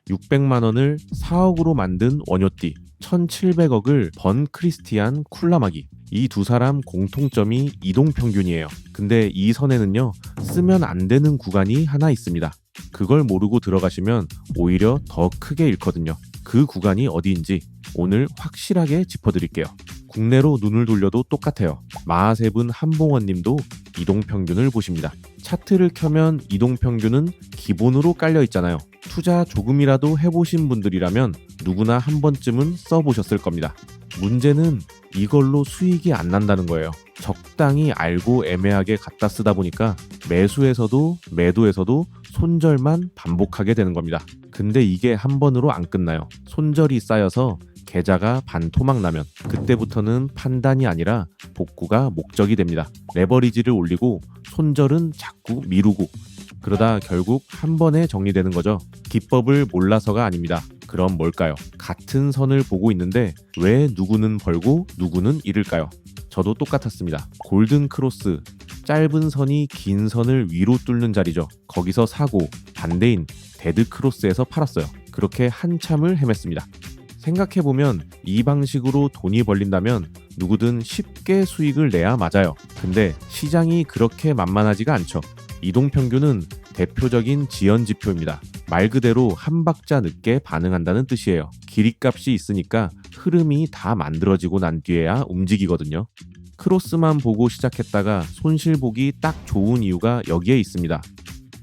600만 원을 4억으로 만든 원효띠, 1700억을 번 크리스티안 쿨라마기. 이 두 사람 공통점이 이동평균이에요. 근데 이 선에는요, 쓰면 안 되는 구간이 하나 있습니다. 그걸 모르고 들어가시면 오히려 더 크게 잃거든요. 그 구간이 어디인지 오늘 확실하게 짚어드릴게요. 국내로 눈을 돌려도 똑같아요. 마하세븐 한봉원님도 이동평균을 보십니다. 차트를 켜면 이동평균은 기본으로 깔려 있잖아요. 투자 조금이라도 해보신 분들이라면 누구나 한 번쯤은 써보셨을 겁니다. 문제는 이걸로 수익이 안 난다는 거예요. 적당히 알고 애매하게 갖다 쓰다 보니까 매수에서도 매도에서도 손절만 반복하게 되는 겁니다. 근데 이게 한 번으로 안 끝나요. 손절이 쌓여서 계좌가 반토막 나면 그때부터는 판단이 아니라 복구가 목적이 됩니다. 레버리지를 올리고 손절은 자꾸 미루고 그러다 결국 한 번에 정리되는 거죠. 기법을 몰라서가 아닙니다. 그럼 뭘까요? 같은 선을 보고 있는데 왜 누구는 벌고 누구는 잃을까요? 저도 똑같았습니다. 골든 크로스, 짧은 선이 긴 선을 위로 뚫는 자리죠. 거기서 사고 반대인 데드 크로스에서 팔았어요. 그렇게 한참을 헤맸습니다. 생각해보면 이 방식으로 돈이 벌린다면 누구든 쉽게 수익을 내야 맞아요. 근데 시장이 그렇게 만만하지가 않죠. 이동평균은 대표적인 지연지표입니다. 말 그대로 한 박자 늦게 반응한다는 뜻이에요. 길이값이 있으니까 흐름이 다 만들어지고 난 뒤에야 움직이거든요. 크로스만 보고 시작했다가 손실보기 딱 좋은 이유가 여기에 있습니다.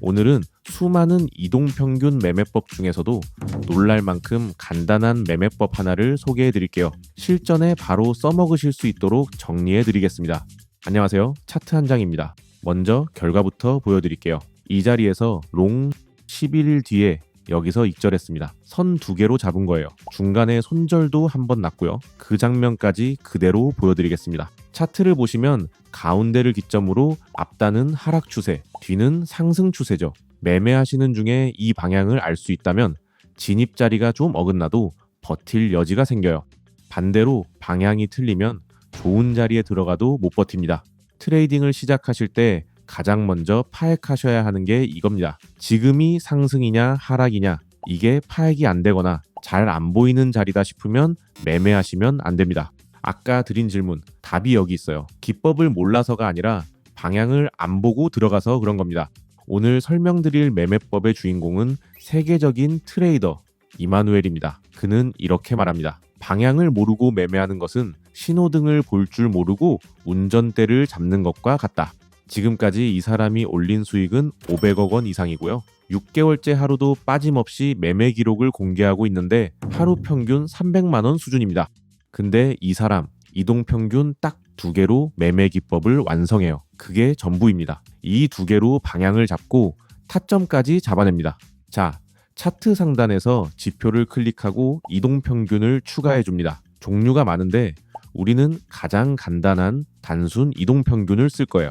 오늘은 수많은 이동평균 매매법 중에서도 놀랄 만큼 간단한 매매법 하나를 소개해 드릴게요. 실전에 바로 써먹으실 수 있도록 정리해 드리겠습니다. 안녕하세요. 차트 한 장입니다. 먼저 결과부터 보여드릴게요. 이 자리에서 롱 11일 뒤에 여기서 익절했습니다. 선 두 개로 잡은 거예요. 중간에 손절도 한번 났고요. 그 장면까지 그대로 보여드리겠습니다. 차트를 보시면 가운데를 기점으로 앞단은 하락 추세, 뒤는 상승 추세죠. 매매하시는 중에 이 방향을 알 수 있다면 진입 자리가 좀 어긋나도 버틸 여지가 생겨요. 반대로 방향이 틀리면 좋은 자리에 들어가도 못 버팁니다. 트레이딩을 시작하실 때 가장 먼저 파악하셔야 하는 게 이겁니다. 지금이 상승이냐 하락이냐, 이게 파악이 안 되거나 잘 안 보이는 자리다 싶으면 매매하시면 안 됩니다. 아까 드린 질문, 답이 여기 있어요. 기법을 몰라서가 아니라 방향을 안 보고 들어가서 그런 겁니다. 오늘 설명드릴 매매법의 주인공은 세계적인 트레이더 이마누엘입니다. 그는 이렇게 말합니다. 방향을 모르고 매매하는 것은 신호등을 볼 줄 모르고 운전대를 잡는 것과 같다. 지금까지 이 사람이 올린 수익은 500억 원 이상이고요. 6개월째 하루도 빠짐없이 매매 기록을 공개하고 있는데 하루 평균 300만 원 수준입니다. 근데 이 사람 이동평균 딱 두 개로 매매 기법을 완성해요. 그게 전부입니다. 이 두 개로 방향을 잡고 타점까지 잡아냅니다. 자, 차트 상단에서 지표를 클릭하고 이동평균을 추가해 줍니다. 종류가 많은데 우리는 가장 간단한 단순 이동평균을 쓸 거예요.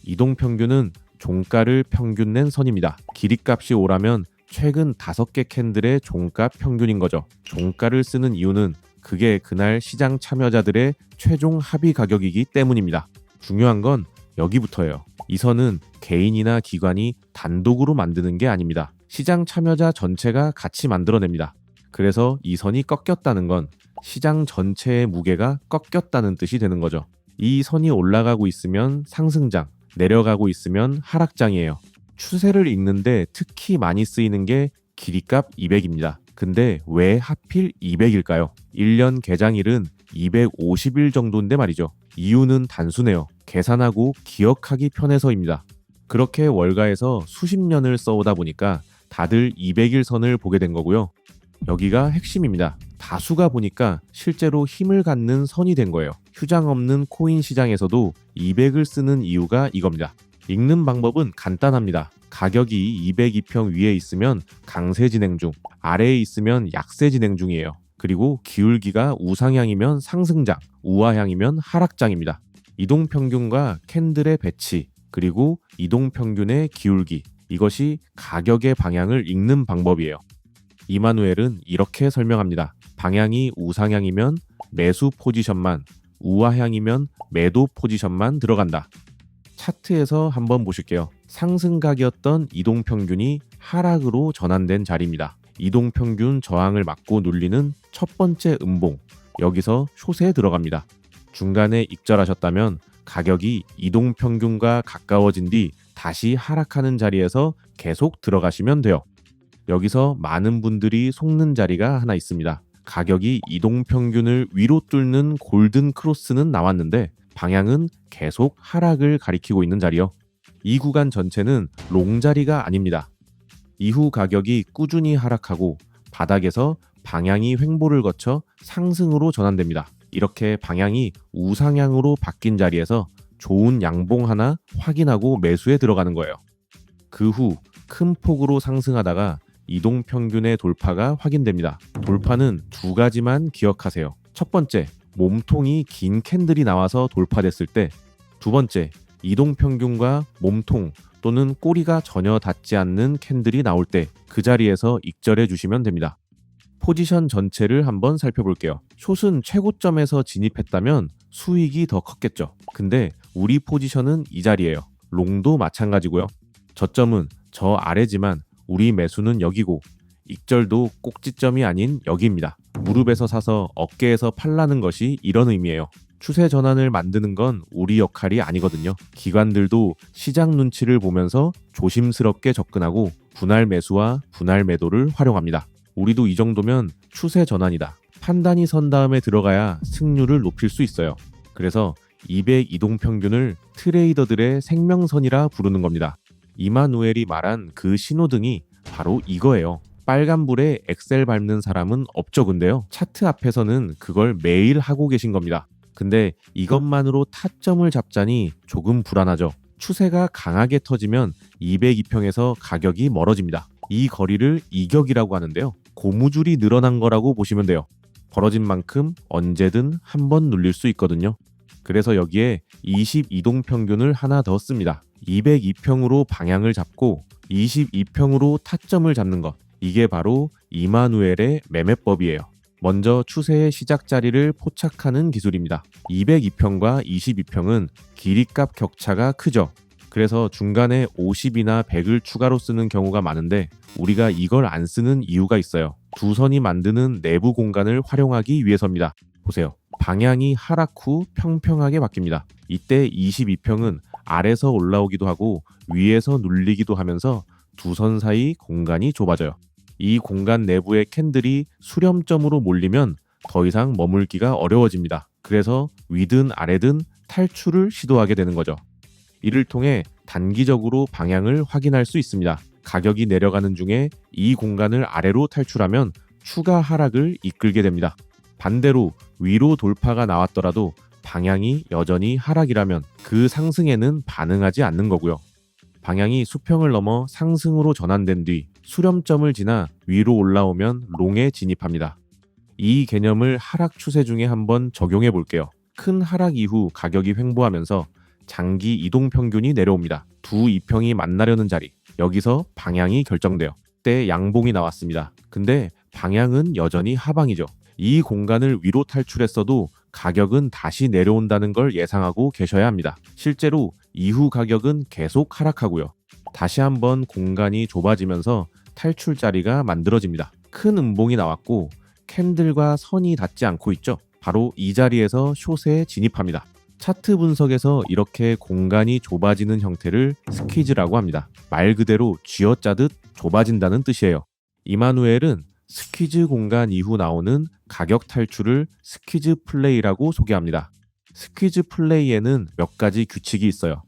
이동평균은 종가를 평균 낸 선입니다. 길이값이 오라면 최근 5개 캔들의 종가 평균인 거죠. 종가를 쓰는 이유는 그게 그날 시장 참여자들의 최종 합의 가격이기 때문입니다. 중요한 건 여기부터예요. 이 선은 개인이나 기관이 단독으로 만드는 게 아닙니다. 시장 참여자 전체가 같이 만들어냅니다. 그래서 이 선이 꺾였다는 건 시장 전체의 무게가 꺾였다는 뜻이 되는 거죠. 이 선이 올라가고 있으면 상승장, 내려가고 있으면 하락장이에요. 추세를 읽는데 특히 많이 쓰이는 게 길이값 200입니다. 근데 왜 하필 200일까요? 1년 개장일은 250일 정도인데 말이죠. 이유는 단순해요. 계산하고 기억하기 편해서입니다. 그렇게 월가에서 수십 년을 써오다 보니까 다들 200일 선을 보게 된 거고요. 여기가 핵심입니다. 다수가 보니까 실제로 힘을 갖는 선이 된 거예요. 휴장 없는 코인 시장에서도 200을 쓰는 이유가 이겁니다. 읽는 방법은 간단합니다. 가격이 202평 위에 있으면 강세 진행 중, 아래에 있으면 약세 진행 중이에요. 그리고 기울기가 우상향이면 상승장, 우하향이면 하락장입니다. 이동평균과 캔들의 배치, 그리고 이동평균의 기울기, 이것이 가격의 방향을 읽는 방법이에요. 이마누엘은 이렇게 설명합니다. 방향이 우상향이면 매수 포지션만, 우하향이면 매도 포지션만 들어간다. 차트에서 한번 보실게요. 상승각이었던 이동평균이 하락으로 전환된 자리입니다. 이동평균 저항을 막고 눌리는 첫 번째 음봉, 여기서 숏에 들어갑니다. 중간에 익절하셨다면 가격이 이동평균과 가까워진 뒤 다시 하락하는 자리에서 계속 들어가시면 돼요. 여기서 많은 분들이 속는 자리가 하나 있습니다. 가격이 이동평균을 위로 뚫는 골든 크로스는 나왔는데 방향은 계속 하락을 가리키고 있는 자리요. 이 구간 전체는 롱 자리가 아닙니다. 이후 가격이 꾸준히 하락하고 바닥에서 방향이 횡보를 거쳐 상승으로 전환됩니다. 이렇게 방향이 우상향으로 바뀐 자리에서 좋은 양봉 하나 확인하고 매수에 들어가는 거예요. 그 후 큰 폭으로 상승하다가 이동평균의 돌파가 확인됩니다. 돌파는 두 가지만 기억하세요. 첫 번째, 몸통이 긴 캔들이 나와서 돌파됐을 때, 두 번째, 이동평균과 몸통 또는 꼬리가 전혀 닿지 않는 캔들이 나올 때 그 자리에서 익절해 주시면 됩니다. 포지션 전체를 한번 살펴볼게요. 숏은 최고점에서 진입했다면 수익이 더 컸겠죠. 근데 우리 포지션은 이 자리예요. 롱도 마찬가지고요. 저점은 저 아래지만 우리 매수는 여기고 익절도 꼭지점이 아닌 여기입니다. 무릎에서 사서 어깨에서 팔라는 것이 이런 의미예요. 추세 전환을 만드는 건 우리 역할이 아니거든요. 기관들도 시장 눈치를 보면서 조심스럽게 접근하고 분할 매수와 분할 매도를 활용합니다. 우리도 이 정도면 추세 전환이다. 판단이 선 다음에 들어가야 승률을 높일 수 있어요. 그래서 200 이동평균을 트레이더들의 생명선이라 부르는 겁니다. 이마누엘이 말한 그 신호등이 바로 이거예요. 빨간불에 엑셀 밟는 사람은 없죠. 근데요, 차트 앞에서는 그걸 매일 하고 계신 겁니다. 근데 이것만으로 타점을 잡자니 조금 불안하죠. 추세가 강하게 터지면 202평에서 가격이 멀어집니다. 이 거리를 이격이라고 하는데요. 고무줄이 늘어난 거라고 보시면 돼요. 벌어진 만큼 언제든 한번 눌릴 수 있거든요. 그래서 여기에 22동평균을 하나 더 씁니다. 202평으로 방향을 잡고 22평으로 타점을 잡는 것. 이게 바로 이마누엘의 매매법이에요. 먼저 추세의 시작 자리를 포착하는 기술입니다. 202평과 22평은 길이값 격차가 크죠. 그래서 중간에 50이나 100을 추가로 쓰는 경우가 많은데 우리가 이걸 안 쓰는 이유가 있어요. 두 선이 만드는 내부 공간을 활용하기 위해서입니다. 보세요. 방향이 하락 후 평평하게 바뀝니다. 이때 22평은 아래서 올라오기도 하고 위에서 눌리기도 하면서 두 선 사이 공간이 좁아져요. 이 공간 내부의 캔들이 수렴점으로 몰리면 더 이상 머물기가 어려워집니다. 그래서 위든 아래든 탈출을 시도하게 되는 거죠. 이를 통해 단기적으로 방향을 확인할 수 있습니다. 가격이 내려가는 중에 이 공간을 아래로 탈출하면 추가 하락을 이끌게 됩니다. 반대로 위로 돌파가 나왔더라도 방향이 여전히 하락이라면 그 상승에는 반응하지 않는 거고요. 방향이 수평을 넘어 상승으로 전환된 뒤 수렴점을 지나 위로 올라오면 롱에 진입합니다. 이 개념을 하락 추세 중에 한번 적용해 볼게요. 큰 하락 이후 가격이 횡보하면서 장기 이동평균이 내려옵니다. 두 이평이 만나려는 자리, 여기서 방향이 결정돼요. 그때 양봉이 나왔습니다. 근데 방향은 여전히 하방이죠. 이 공간을 위로 탈출했어도 가격은 다시 내려온다는 걸 예상하고 계셔야 합니다. 실제로 이후 가격은 계속 하락하고요. 다시 한번 공간이 좁아지면서 탈출 자리가 만들어집니다. 큰 음봉이 나왔고 캔들과 선이 닿지 않고 있죠. 바로 이 자리에서 숏에 진입합니다. 차트 분석에서 이렇게 공간이 좁아지는 형태를 스퀴즈라고 합니다. 말 그대로 쥐어짜듯 좁아진다는 뜻이에요. 이마누엘은 스퀴즈 공간 이후 나오는 가격 탈출을 스퀴즈 플레이라고 소개합니다. 스퀴즈 플레이에는 몇 가지 규칙이 있어요.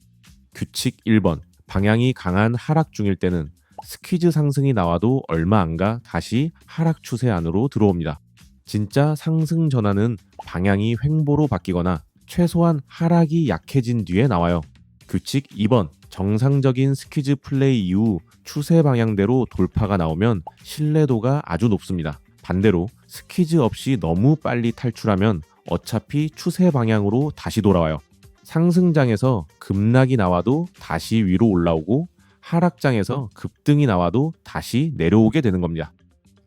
규칙 1번, 방향이 강한 하락 중일 때는 스퀴즈 상승이 나와도 얼마 안 가 다시 하락 추세 안으로 들어옵니다. 진짜 상승 전환은 방향이 횡보로 바뀌거나 최소한 하락이 약해진 뒤에 나와요. 규칙 2번, 정상적인 스퀴즈 플레이 이후 추세 방향대로 돌파가 나오면 신뢰도가 아주 높습니다. 반대로 스퀴즈 없이 너무 빨리 탈출하면 어차피 추세 방향으로 다시 돌아와요. 상승장에서 급락이 나와도 다시 위로 올라오고 하락장에서 급등이 나와도 다시 내려오게 되는 겁니다.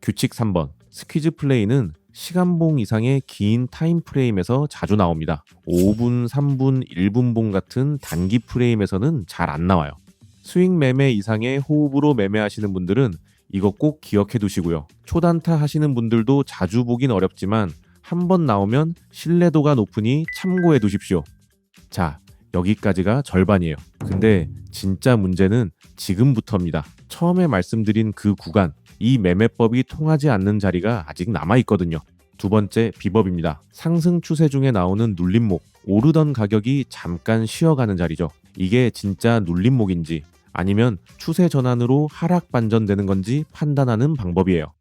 규칙 3번, 스퀴즈 플레이는 시간봉 이상의 긴 타임 프레임에서 자주 나옵니다. 5분, 3분, 1분봉 같은 단기 프레임에서는 잘 안 나와요. 스윙 매매 이상의 호흡으로 매매하시는 분들은 이거 꼭 기억해 두시고요. 초단타 하시는 분들도 자주 보긴 어렵지만 한번 나오면 신뢰도가 높으니 참고해 두십시오. 자, 여기까지가 절반이에요. 근데 진짜 문제는 지금부터입니다. 처음에 말씀드린 그 구간, 이 매매법이 통하지 않는 자리가 아직 남아있거든요. 두 번째 비법입니다. 상승 추세 중에 나오는 눌림목, 오르던 가격이 잠깐 쉬어가는 자리죠. 이게 진짜 눌림목인지 아니면 추세 전환으로 하락 반전되는 건지 판단하는 방법이에요.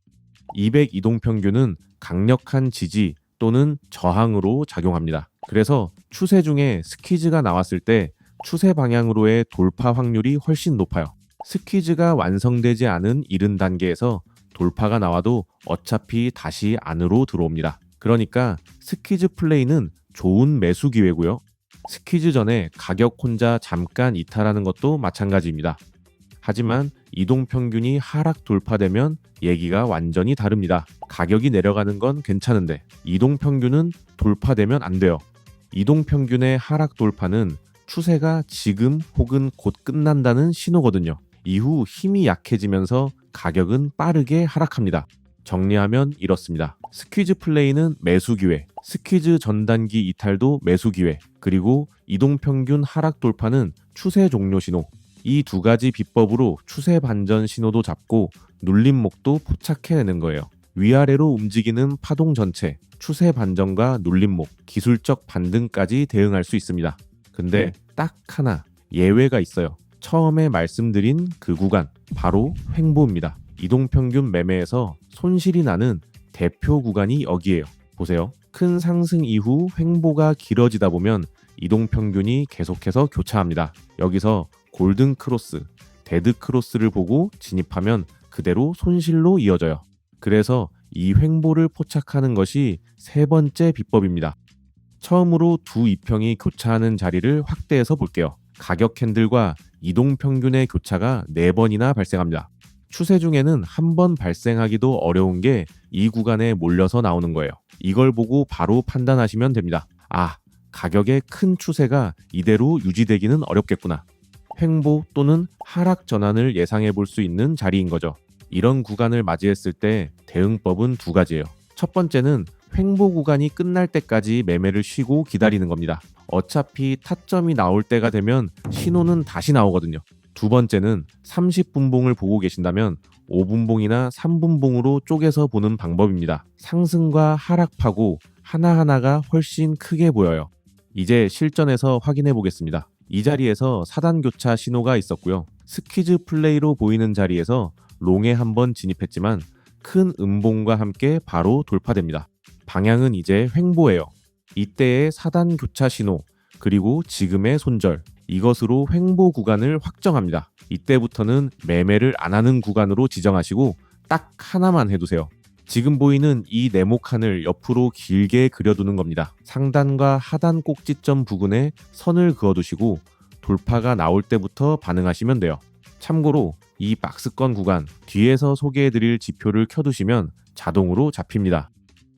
200 이동평균은 강력한 지지 또는 저항으로 작용합니다. 그래서 추세 중에 스퀴즈가 나왔을 때 추세 방향으로의 돌파 확률이 훨씬 높아요. 스퀴즈가 완성되지 않은 이른 단계에서 돌파가 나와도 어차피 다시 안으로 들어옵니다. 그러니까 스퀴즈 플레이는 좋은 매수 기회고요. 스퀴즈 전에 가격 혼자 잠깐 이탈하는 것도 마찬가지입니다. 하지만 이동평균이 하락 돌파되면 얘기가 완전히 다릅니다. 가격이 내려가는 건 괜찮은데 이동평균은 돌파되면 안 돼요. 이동평균의 하락 돌파는 추세가 지금 혹은 곧 끝난다는 신호거든요. 이후 힘이 약해지면서 가격은 빠르게 하락합니다. 정리하면 이렇습니다. 스퀴즈 플레이는 매수 기회, 스퀴즈 전단기 이탈도 매수 기회, 그리고 이동평균 하락 돌파는 추세 종료 신호. 이 두 가지 비법으로 추세 반전 신호도 잡고 눌림목도 포착해내는 거예요. 위아래로 움직이는 파동 전체, 추세 반전과 눌림목, 기술적 반등까지 대응할 수 있습니다. 근데 딱 하나 예외가 있어요. 처음에 말씀드린 그 구간, 바로 횡보입니다. 이동평균 매매에서 손실이 나는 대표 구간이 여기에요. 보세요. 큰 상승 이후 횡보가 길어지다 보면 이동평균이 계속해서 교차합니다. 여기서 골든 크로스, 데드 크로스를 보고 진입하면 그대로 손실로 이어져요. 그래서 이 횡보를 포착하는 것이 세 번째 비법입니다. 처음으로 두 이평이 교차하는 자리를 확대해서 볼게요. 가격 캔들과 이동평균의 교차가 4번이나 발생합니다. 추세 중에는 한 번 발생하기도 어려운 게 이 구간에 몰려서 나오는 거예요. 이걸 보고 바로 판단하시면 됩니다. 아, 가격의 큰 추세가 이대로 유지되기는 어렵겠구나. 횡보 또는 하락 전환을 예상해 볼 수 있는 자리인 거죠. 이런 구간을 맞이했을 때 대응법은 두 가지예요. 첫 번째는 횡보 구간이 끝날 때까지 매매를 쉬고 기다리는 겁니다. 어차피 타점이 나올 때가 되면 신호는 다시 나오거든요. 두 번째는 30분봉을 보고 계신다면 5분봉이나 3분봉으로 쪼개서 보는 방법입니다. 상승과 하락파고 하나하나가 훨씬 크게 보여요. 이제 실전에서 확인해 보겠습니다. 이 자리에서 사단 교차 신호가 있었고요. 스퀴즈 플레이로 보이는 자리에서 롱에 한번 진입했지만 큰 음봉과 함께 바로 돌파됩니다. 방향은 이제 횡보예요. 이때의 사단 교차 신호, 그리고 지금의 손절, 이것으로 횡보 구간을 확정합니다. 이때부터는 매매를 안 하는 구간으로 지정하시고 딱 하나만 해두세요. 지금 보이는 이 네모칸을 옆으로 길게 그려두는 겁니다. 상단과 하단 꼭지점 부근에 선을 그어두시고 돌파가 나올 때부터 반응하시면 돼요. 참고로 이 박스권 구간 뒤에서 소개해드릴 지표를 켜두시면 자동으로 잡힙니다.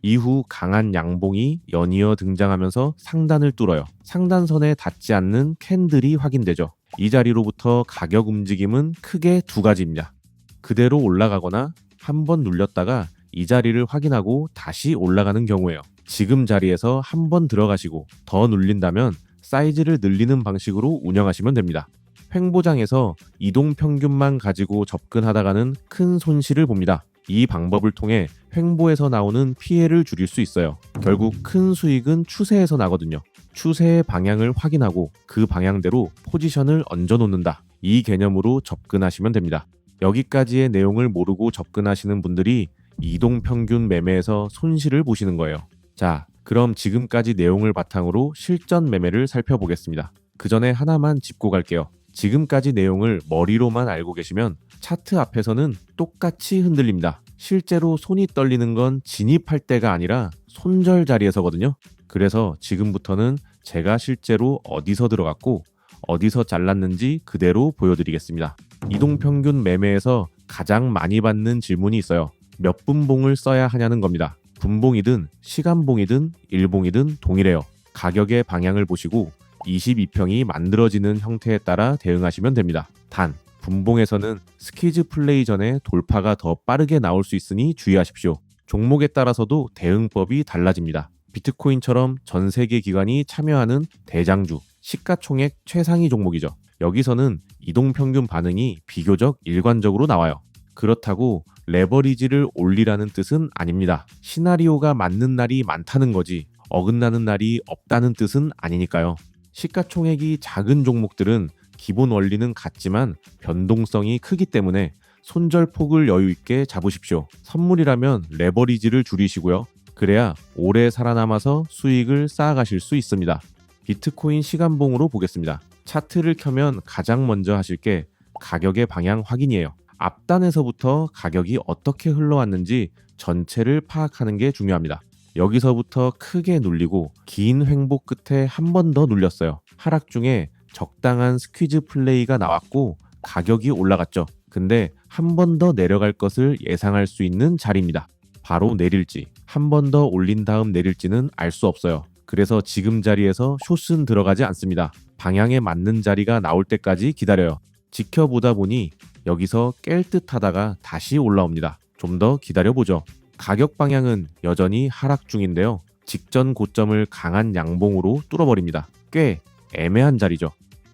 이후 강한 양봉이 연이어 등장하면서 상단을 뚫어요. 상단선에 닿지 않는 캔들이 확인되죠. 이 자리로부터 가격 움직임은 크게 두 가지입니다. 그대로 올라가거나 한번 눌렸다가 이 자리를 확인하고 다시 올라가는 경우예요. 지금 자리에서 한번 들어가시고 더 눌린다면 사이즈를 늘리는 방식으로 운영하시면 됩니다. 횡보장에서 이동평균만 가지고 접근하다가는 큰 손실을 봅니다. 이 방법을 통해 횡보에서 나오는 피해를 줄일 수 있어요. 결국 큰 수익은 추세에서 나거든요. 추세의 방향을 확인하고 그 방향대로 포지션을 얹어놓는다. 이 개념으로 접근하시면 됩니다. 여기까지의 내용을 모르고 접근하시는 분들이 이동평균 매매에서 손실을 보시는 거예요. 자, 그럼 지금까지 내용을 바탕으로 실전 매매를 살펴보겠습니다. 그 전에 하나만 짚고 갈게요. 지금까지 내용을 머리로만 알고 계시면 차트 앞에서는 똑같이 흔들립니다. 실제로 손이 떨리는 건 진입할 때가 아니라 손절 자리에서거든요. 그래서 지금부터는 제가 실제로 어디서 들어갔고 어디서 잘랐는지 그대로 보여드리겠습니다. 이동평균 매매에서 가장 많이 받는 질문이 있어요. 몇 분봉을 써야 하냐는 겁니다. 분봉이든 시간봉이든 일봉이든 동일해요. 가격의 방향을 보시고 22평이 만들어지는 형태에 따라 대응하시면 됩니다. 단, 분봉에서는 스퀴즈 플레이 전에 돌파가 더 빠르게 나올 수 있으니 주의하십시오. 종목에 따라서도 대응법이 달라집니다. 비트코인처럼 전 세계 기관이 참여하는 대장주, 시가총액 최상위 종목이죠. 여기서는 이동평균 반응이 비교적 일관적으로 나와요. 그렇다고 레버리지를 올리라는 뜻은 아닙니다. 시나리오가 맞는 날이 많다는 거지 어긋나는 날이 없다는 뜻은 아니니까요. 시가총액이 작은 종목들은 기본 원리는 같지만 변동성이 크기 때문에 손절폭을 여유 있게 잡으십시오. 선물이라면 레버리지를 줄이시고요. 그래야 오래 살아남아서 수익을 쌓아가실 수 있습니다. 비트코인 시간봉으로 보겠습니다. 차트를 켜면 가장 먼저 하실 게 가격의 방향 확인이에요. 앞단에서부터 가격이 어떻게 흘러왔는지 전체를 파악하는 게 중요합니다. 여기서부터 크게 눌리고 긴 횡보 끝에 한 번 더 눌렸어요. 하락 중에 적당한 스퀴즈 플레이가 나왔고 가격이 올라갔죠. 근데 한 번 더 내려갈 것을 예상할 수 있는 자리입니다. 바로 내릴지 한 번 더 올린 다음 내릴지는 알 수 없어요. 그래서 지금 자리에서 숏은 들어가지 않습니다. 방향에 맞는 자리가 나올 때까지 기다려요. 지켜보다 보니 여기서 깰 듯 하다가 다시 올라옵니다. 좀 더 기다려보죠. 가격 방향은 여전히 하락 중인데요. 직전 고점을 강한 양봉으로 뚫어버립니다. 꽤 애매한 자리죠.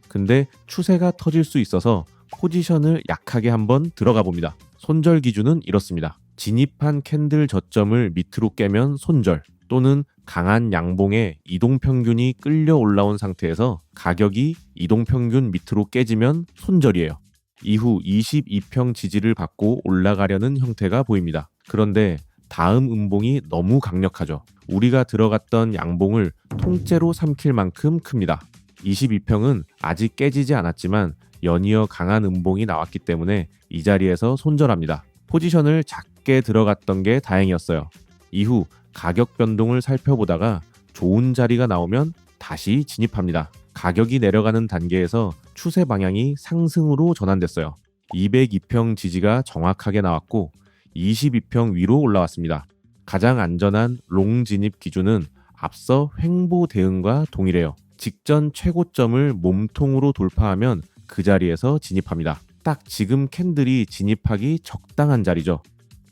근데 추세가 터질 수 있어서 포지션을 약하게 한번 들어가 봅니다. 손절 기준은 이렇습니다. 진입한 캔들 저점을 밑으로 깨면 손절, 또는 강한 양봉에 이동평균이 끌려 올라온 상태에서 가격이 이동평균 밑으로 깨지면 손절이에요. 이후 22평 지지를 받고 올라가려는 형태가 보입니다. 그런데 다음 음봉이 너무 강력하죠. 우리가 들어갔던 양봉을 통째로 삼킬 만큼 큽니다. 22평은 아직 깨지지 않았지만 연이어 강한 음봉이 나왔기 때문에 이 자리에서 손절합니다. 포지션을 작게 들어갔던 게 다행이었어요. 이후 가격 변동을 살펴보다가 좋은 자리가 나오면 다시 진입합니다. 가격이 내려가는 단계에서 추세 방향이 상승으로 전환됐어요. 202평 지지가 정확하게 나왔고 22평 위로 올라왔습니다. 가장 안전한 롱 진입 기준은 앞서 횡보 대응과 동일해요. 직전 최고점을 몸통으로 돌파하면 그 자리에서 진입합니다. 딱 지금 캔들이 진입하기 적당한 자리죠.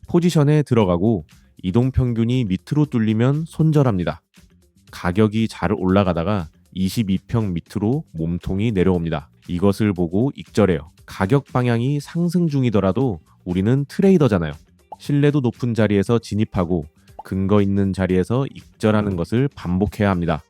포지션에 들어가고 이동평균이 밑으로 뚫리면 손절합니다. 가격이 잘 올라가다가 22평 밑으로 몸통이 내려옵니다. 이것을 보고 익절해요. 가격 방향이 상승 중이더라도 우리는 트레이더잖아요. 신뢰도 높은 자리에서 진입하고 근거 있는 자리에서 익절하는 것을 반복해야 합니다.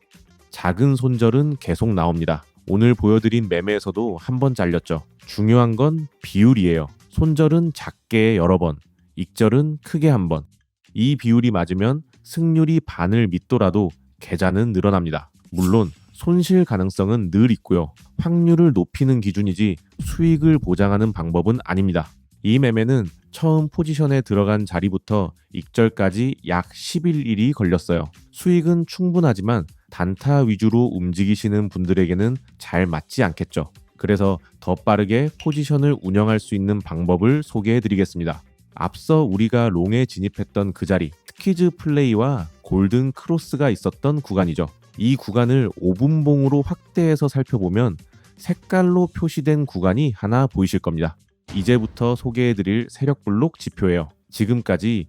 작은 손절은 계속 나옵니다. 오늘 보여드린 매매에서도 한 번 잘렸죠. 중요한 건 비율이에요. 손절은 작게 여러 번, 익절은 크게 한 번. 이 비율이 맞으면 승률이 반을 믿더라도 계좌는 늘어납니다. 물론 손실 가능성은 늘 있고요. 확률을 높이는 기준이지 수익을 보장하는 방법은 아닙니다. 이 매매는 처음 포지션에 들어간 자리부터 익절까지 약 11일이 걸렸어요. 수익은 충분하지만 단타 위주로 움직이시는 분들에게는 잘 맞지 않겠죠. 그래서 더 빠르게 포지션을 운영할 수 있는 방법을 소개해 드리겠습니다. 앞서 우리가 롱에 진입했던 그 자리, 스퀴즈 플레이와 골든 크로스가 있었던 구간이죠. 이 구간을 5분봉으로 확대해서 살펴보면 색깔로 표시된 구간이 하나 보이실 겁니다. 이제부터 소개해드릴 세력블록 지표예요. 지금까지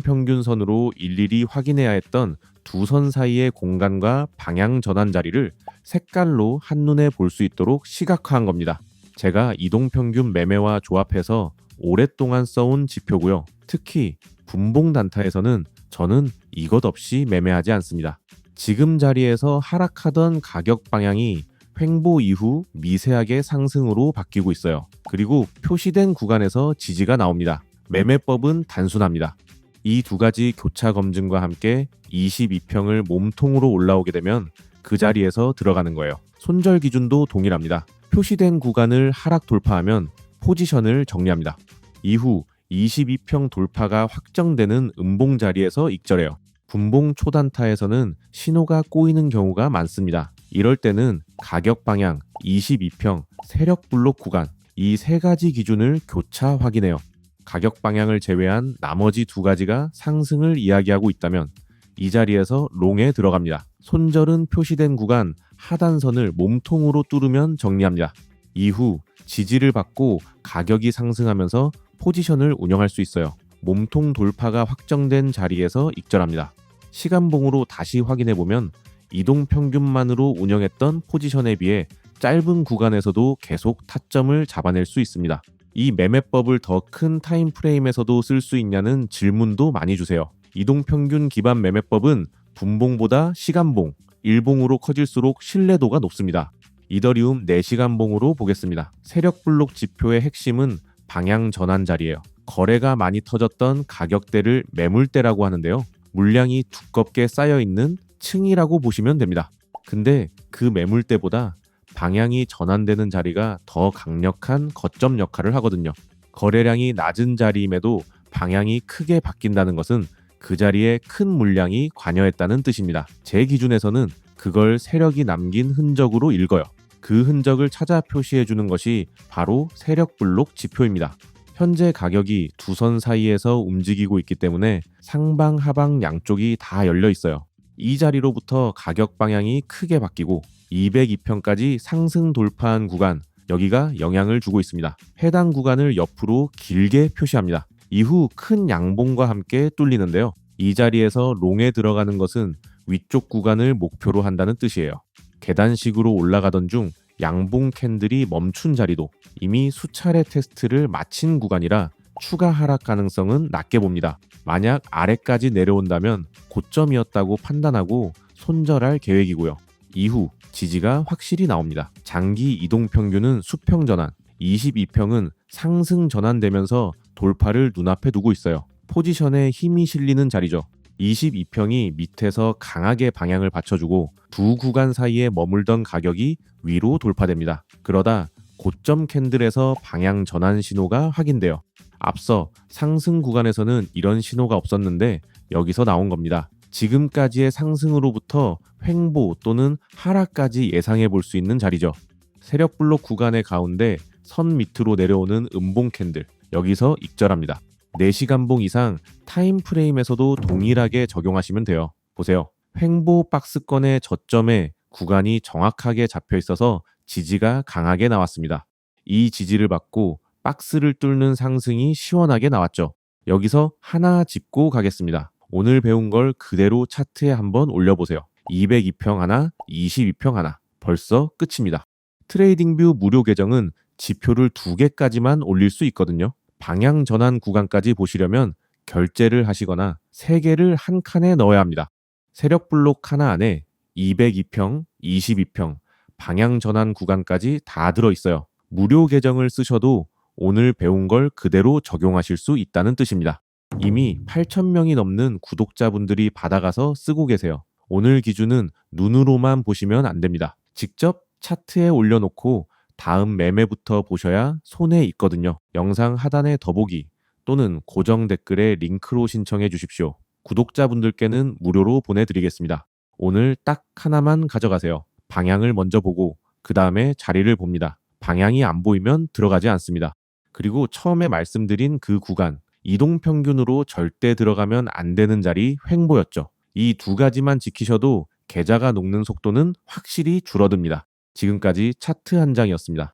이동평균선으로 일일이 확인해야 했던 두 선 사이의 공간과 방향 전환 자리를 색깔로 한눈에 볼 수 있도록 시각화한 겁니다. 제가 이동평균 매매와 조합해서 오랫동안 써온 지표고요. 특히 분봉 단타에서는 저는 이것 없이 매매하지 않습니다. 지금 자리에서 하락하던 가격 방향이 횡보 이후 미세하게 상승으로 바뀌고 있어요. 그리고 표시된 구간에서 지지가 나옵니다. 매매법은 단순합니다. 이 두 가지 교차 검증과 함께 22평을 몸통으로 올라오게 되면 그 자리에서 들어가는 거예요. 손절 기준도 동일합니다. 표시된 구간을 하락 돌파하면 포지션을 정리합니다. 이후 22평 돌파가 확정되는 음봉 자리에서 익절해요. 분봉 초단타에서는 신호가 꼬이는 경우가 많습니다. 이럴 때는 가격 방향, 22평, 세력 블록 구간 이 세 가지 기준을 교차 확인해요. 가격 방향을 제외한 나머지 두 가지가 상승을 이야기하고 있다면 이 자리에서 롱에 들어갑니다. 손절은 표시된 구간 하단선을 몸통으로 뚫으면 정리합니다. 이후 지지를 받고 가격이 상승하면서 포지션을 운영할 수 있어요. 몸통 돌파가 확정된 자리에서 익절합니다. 시간봉으로 다시 확인해보면 이동평균만으로 운영했던 포지션에 비해 짧은 구간에서도 계속 타점을 잡아낼 수 있습니다. 이 매매법을 더 큰 타임프레임에서도 쓸 수 있냐는 질문도 많이 주세요. 이동평균 기반 매매법은 분봉보다 시간봉, 일봉으로 커질수록 신뢰도가 높습니다. 이더리움 4시간봉으로 보겠습니다. 세력 블록 지표의 핵심은 방향 전환 자리예요. 거래가 많이 터졌던 가격대를 매물대라고 하는데요. 물량이 두껍게 쌓여있는 층이라고 보시면 됩니다. 근데 그 매물대보다 방향이 전환되는 자리가 더 강력한 거점 역할을 하거든요. 거래량이 낮은 자리임에도 방향이 크게 바뀐다는 것은 그 자리에 큰 물량이 관여했다는 뜻입니다. 제 기준에서는 그걸 세력이 남긴 흔적으로 읽어요. 그 흔적을 찾아 표시해주는 것이 바로 세력 블록 지표입니다. 현재 가격이 두 선 사이에서 움직이고 있기 때문에 상방 하방 양쪽이 다 열려 있어요. 이 자리로부터 가격 방향이 크게 바뀌고 202평까지 상승 돌파한 구간, 여기가 영향을 주고 있습니다. 해당 구간을 옆으로 길게 표시합니다. 이후 큰 양봉과 함께 뚫리는데요. 이 자리에서 롱에 들어가는 것은 위쪽 구간을 목표로 한다는 뜻이에요. 계단식으로 올라가던 중 양봉 캔들이 멈춘 자리도 이미 수차례 테스트를 마친 구간이라 추가 하락 가능성은 낮게 봅니다. 만약 아래까지 내려온다면 고점이었다고 판단하고 손절할 계획이고요. 이후 지지가 확실히 나옵니다. 장기 이동평균은 수평 전환, 22평은 상승 전환되면서 돌파를 눈앞에 두고 있어요. 포지션에 힘이 실리는 자리죠. 22평이 밑에서 강하게 방향을 받쳐주고 두 구간 사이에 머물던 가격이 위로 돌파됩니다. 그러다 고점 캔들에서 방향 전환 신호가 확인돼요. 앞서 상승 구간에서는 이런 신호가 없었는데 여기서 나온 겁니다. 지금까지의 상승으로부터 횡보 또는 하락까지 예상해 볼 수 있는 자리죠. 세력 블록 구간의 가운데 선 밑으로 내려오는 음봉 캔들, 여기서 익절합니다. 4시간봉 이상 타임프레임에서도 동일하게 적용하시면 돼요. 보세요. 횡보 박스권의 저점에 구간이 정확하게 잡혀 있어서 지지가 강하게 나왔습니다. 이 지지를 받고 박스를 뚫는 상승이 시원하게 나왔죠. 여기서 하나 짚고 가겠습니다. 오늘 배운 걸 그대로 차트에 한번 올려보세요. 202평 하나, 22평 하나. 벌써 끝입니다. 트레이딩뷰 무료 계정은 지표를 2개까지만 올릴 수 있거든요. 방향 전환 구간까지 보시려면 결제를 하시거나 3개를 한 칸에 넣어야 합니다. 세력 블록 하나 안에 202평, 22평, 방향 전환 구간까지 다 들어있어요. 무료 계정을 쓰셔도 오늘 배운 걸 그대로 적용하실 수 있다는 뜻입니다. 이미 8,000명이 넘는 구독자분들이 받아가서 쓰고 계세요. 오늘 기준은 눈으로만 보시면 안 됩니다. 직접 차트에 올려놓고 다음 매매부터 보셔야 손에 있거든요. 영상 하단에 더보기 또는 고정 댓글에 링크로 신청해 주십시오. 구독자분들께는 무료로 보내드리겠습니다. 오늘 딱 하나만 가져가세요. 방향을 먼저 보고 그 다음에 자리를 봅니다. 방향이 안 보이면 들어가지 않습니다. 그리고 처음에 말씀드린 그 구간, 이동평균으로 절대 들어가면 안 되는 자리 횡보였죠. 이 2가지만 지키셔도 계좌가 녹는 속도는 확실히 줄어듭니다. 지금까지 차트 한 장이었습니다.